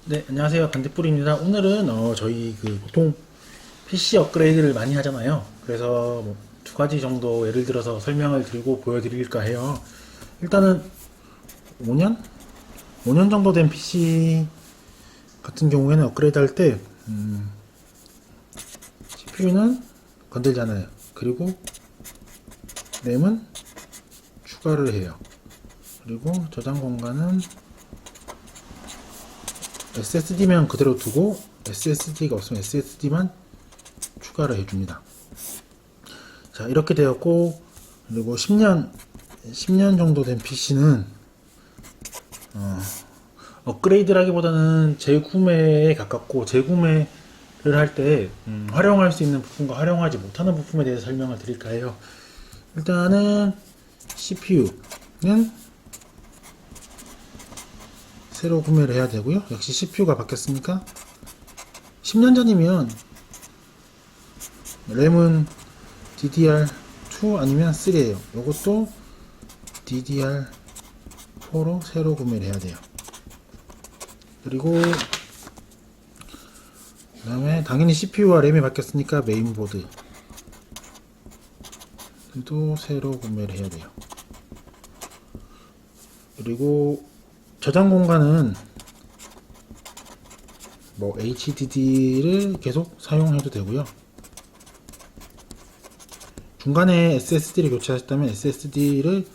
네, 안녕하세요. 반딧불입니다. 오늘은 저희 보통 PC 업그레이드를 많이 하잖아요. 그래서 뭐 두 가지 정도 예를 들어서 설명을 드리고 보여드릴까 해요. 일단은 5년? 5년 정도 된 PC 같은 경우에는 업그레이드 할 때 CPU는 건들잖아요. 그리고 램은 추가를 해요. 그리고 저장 공간은 SSD면 그대로 두고 SSD가 없으면 SSD만 추가를 해줍니다. 자, 이렇게 되었고, 그리고 10년 정도 된 PC는 업그레이드라기보다는 재구매에 가깝고, 재구매를 할 때 활용할 수 있는 부품과 활용하지 못하는 부품에 대해서 설명을 드릴까 해요. 일단은 CPU는 새로 구매를 해야 되고요. 역시 CPU가 바뀌었으니까 10년 전이면 램은 DDR2 아니면 3예요. 이것도 DDR4로 새로 구매를 해야 돼요. 그리고 그 다음에 당연히 CPU와 램이 바뀌었으니까 메인보드 도 새로 구매를 해야 돼요. 그리고 저장 공간은 뭐 HDD를 계속 사용해도 되고요. 중간에 SSD를 교체하셨다면 SSD를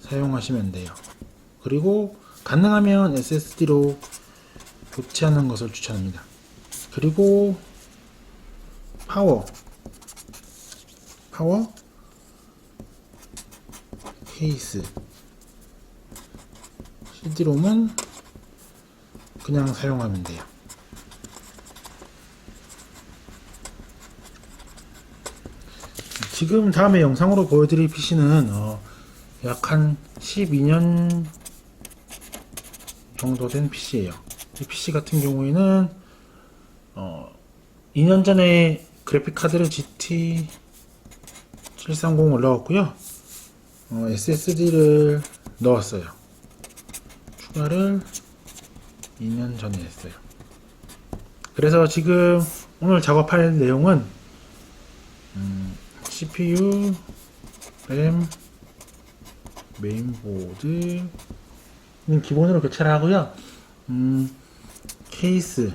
사용하시면 돼요. 그리고 가능하면 SSD로 교체하는 것을 추천합니다. 그리고 파워 케이스 CD롬은 그냥 사용하면 돼요. 지금 다음에 영상으로 보여드릴 PC는 약 한 12년 정도 된 PC예요. 이 PC 같은 경우에는 2년 전에 그래픽 카드를 GT730 올라왔고요. SSD를 넣었어요. 추가를 2년 전에 했어요. 그래서 지금 오늘 작업할 내용은 CPU, 램, 메인보드는 기본으로 교체를 하고요. 케이스,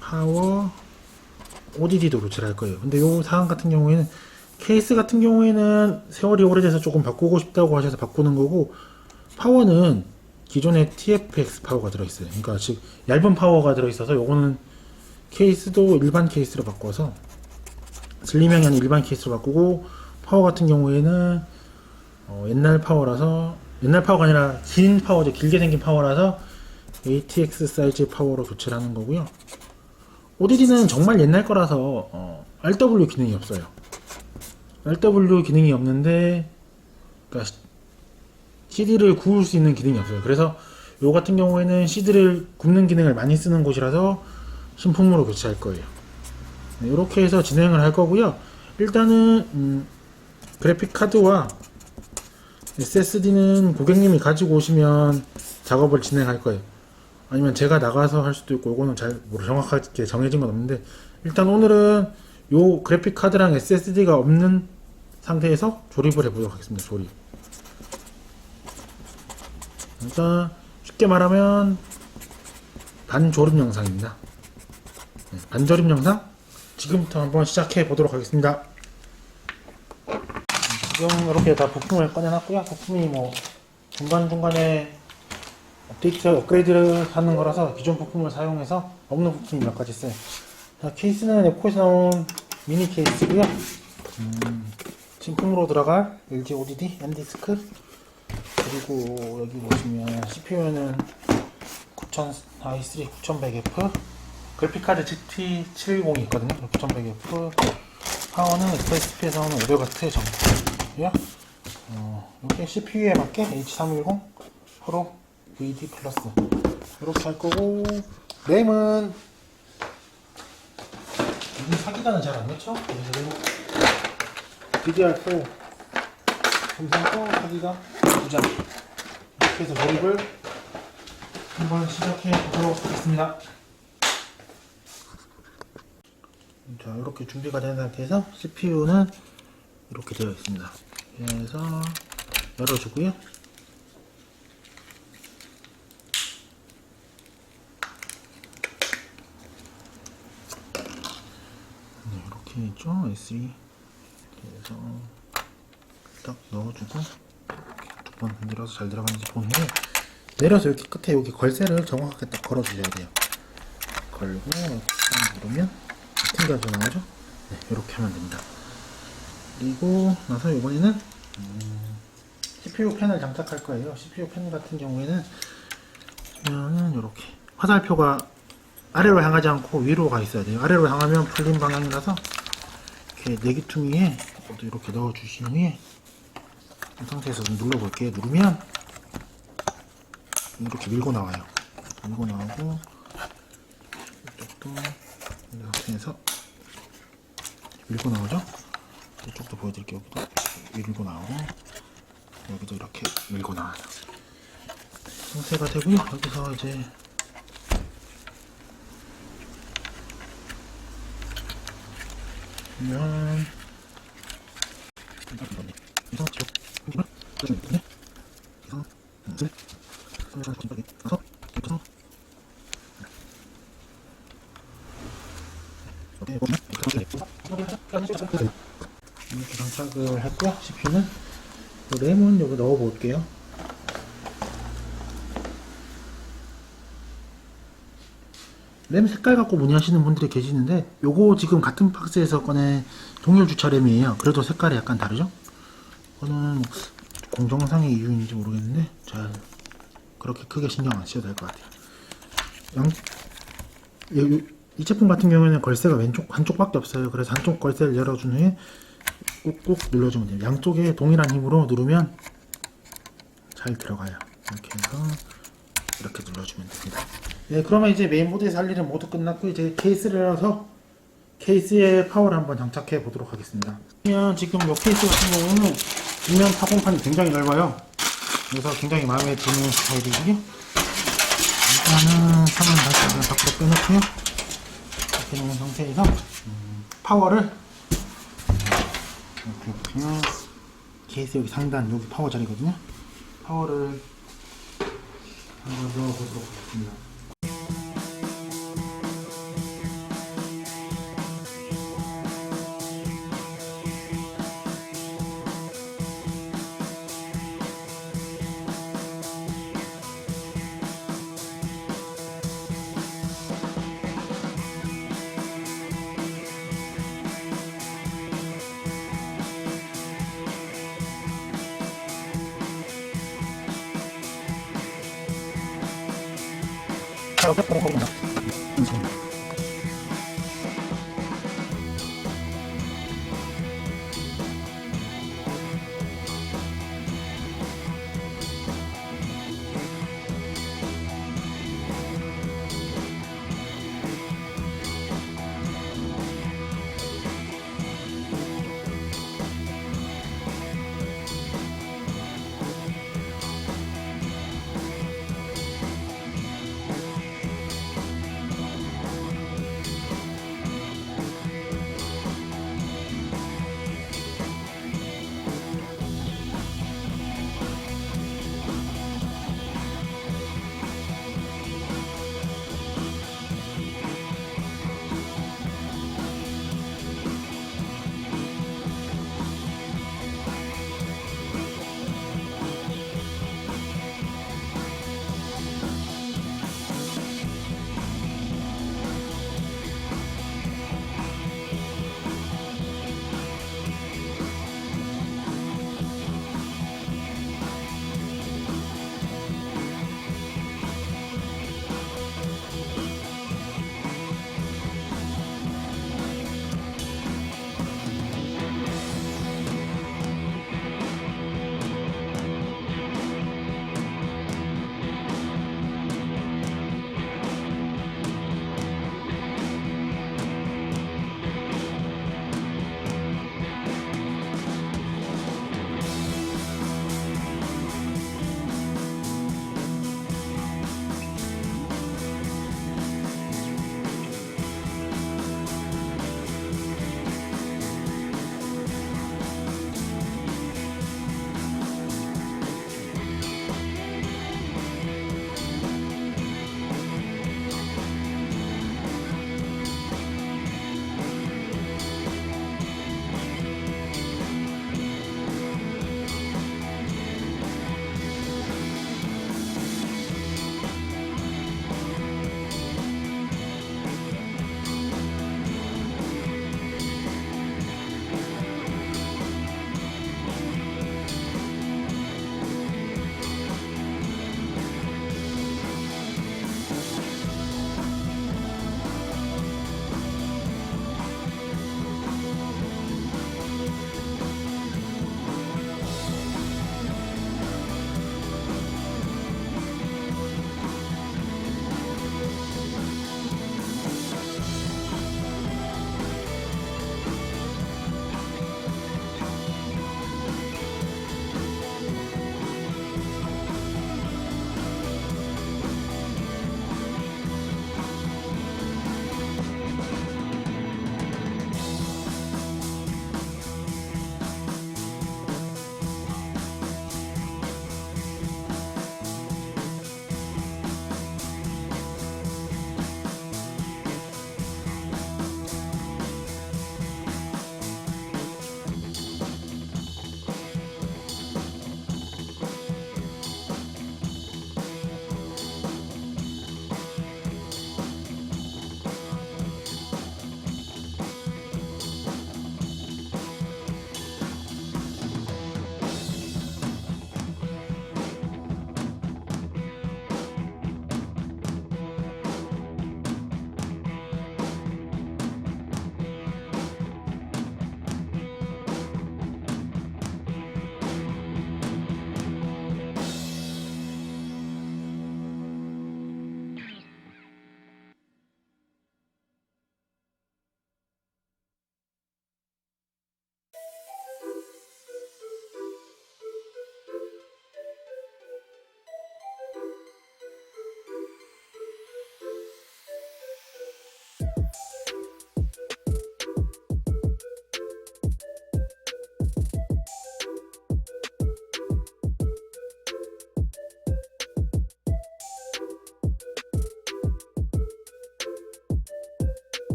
파워, ODD도 교체를 할 거예요. 근데 요 사항 같은 경우에는 케이스 같은 경우에는 세월이 오래돼서 조금 바꾸고 싶다고 하셔서 바꾸는 거고, 파워는 기존에 TFX 파워가 들어있어요. 그러니까 즉 얇은 파워가 들어있어서 요거는 케이스도 일반 케이스로 바꿔서 슬림형이 아닌 일반 케이스로 바꾸고, 파워 같은 경우에는 옛날 파워라서, 옛날 파워가 아니라 긴 파워죠. 길게 생긴 파워라서 ATX 사이즈 파워로 교체를 하는 거고요. ODD는 정말 옛날 거라서 RW 기능이 없어요. RW 기능이 없는데, 그러니까 CD를 구울 수 있는 기능이 없어요. 그래서 요 같은 경우에는 CD를 굽는 기능을 많이 쓰는 곳이라서 신품으로 교체할 거예요. 네, 이렇게 해서 진행을 할 거고요. 일단은 그래픽 카드와 SSD는 고객님이 가지고 오시면 작업을 진행할 거예요. 아니면 제가 나가서 할 수도 있고, 이거는 잘 정확하게 정해진 건 없는데, 일단 오늘은 요 그래픽 카드랑 SSD가 없는 상태에서 조립을 해보도록 하겠습니다. 조립. 그러니까 쉽게 말하면 반조립 영상입니다. 네, 반조립 영상 지금부터 한번 시작해 보도록 하겠습니다. 지금 이렇게 다 부품을 꺼내놨고요. 부품이 뭐 중간중간에 업데이트, 업그레이드를 하는 거라서 기존 부품을 사용해서 없는 부품이 몇 가지 있어요. 자, 케이스는 에코에서 나온 미니 케이스고요. 신품으로 들어갈 LG ODD N디스크, 그리고 여기 보시면 CPU는 9000 i3 9100F, 그래픽카드 GT710이 있거든요. 9100F, 파워는 FSP에서 나오는 500W 정도고요. 이게 CPU에 맞게 H310 프로 VD 플러스 이렇게 할 거고, 램은 요즘 사기가는 잘 안 넣죠? 그래서 DDR4 삼성 거 사기가 2장 이렇게 해서 조립을 한번 시작해 보도록 하겠습니다. 자, 이렇게 준비가 된 상태에서 CPU는 이렇게 되어 있습니다. 그래서 열어주고요. 네, 이렇게 있죠. S3. 그래서 딱 넣어주고 두 번 흔들어서 잘 들어가는지 본 후에 내려서 이렇게 끝에 여기 걸쇠를 정확하게 딱 걸어주셔야 돼요. 걸고 딱 누르면 튕겨져 나오죠. 네, 이렇게 하면 됩니다. 그리고 나서 이번에는 CPU 펜을 장착할 거예요. CPU 펜 같은 경우에는 이렇게 화살표가 아래로 향하지 않고 위로 가 있어야 돼요. 아래로 향하면 풀린 방향이라서 이렇게 내기퉁이에 이렇게 넣어 주신 후에 이 상태에서 좀 눌러 볼게요. 누르면 이렇게 밀고 나와요. 밀고 나오고 이쪽도 이 상태에서 밀고 나오죠. 이쪽도 보여드릴게요. 여기도 밀고 나오고 여기도 이렇게 밀고 나와요. 상태가 되고요. 여기서 이제 보면 이상 지역 한개만 주시면 되겠네. 이상 둘 그래서 이렇게 보면 이렇게 장착을 했고요. CPU는 램은 여기 넣어 볼게요. 램 색깔 갖고 문의하시는 분들이 계시는데 요거 지금 같은 박스에서 꺼낸 동일 주차 램이에요. 그래도 색깔이 약간 다르죠? 이거는 공정상의 이유인지 모르겠는데 잘 그렇게 크게 신경 안 쓰셔도 될 것 같아요. 이 제품 같은 경우에는 걸쇠가 왼쪽 한쪽밖에 없어요. 그래서 한쪽 걸쇠를 열어준 후에 꾹꾹 눌러주면 돼요. 양쪽에 동일한 힘으로 누르면 잘 들어가요. 이렇게 해서 이렇게 눌러주면 됩니다. 네, 그러면 이제 메인보드에서 할 일은 모두 끝났고 이제 케이스를 열어서 케이스에 파워를 한번 장착해 보도록 하겠습니다. 지금 이 케이스 같은 경우는 뒷면 타공판이 굉장히 넓어요. 그래서 굉장히 마음에 드는 스타일이고요. 일단은 상은 다시 그냥 밖으로 빼놓고요. 이렇게 놓은 상태에서 파워를 이렇게 보면 케이스 여기 상단 여기 파워 자리거든요. 파워를 한번 넣어보도록 하겠습니다.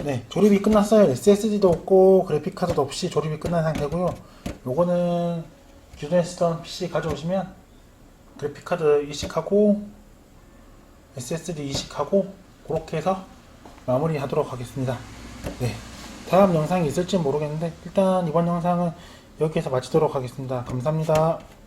네, 조립이 끝났어요. SSD도 없고 그래픽카드도 없이 조립이 끝난 상태고요. 요거는 기존에 쓰던 PC 가져오시면 그래픽카드 이식하고 SSD 이식하고 그렇게 해서 마무리 하도록 하겠습니다. 네, 다음 영상이 있을지 모르겠는데 일단 이번 영상은 여기에서 마치도록 하겠습니다. 감사합니다.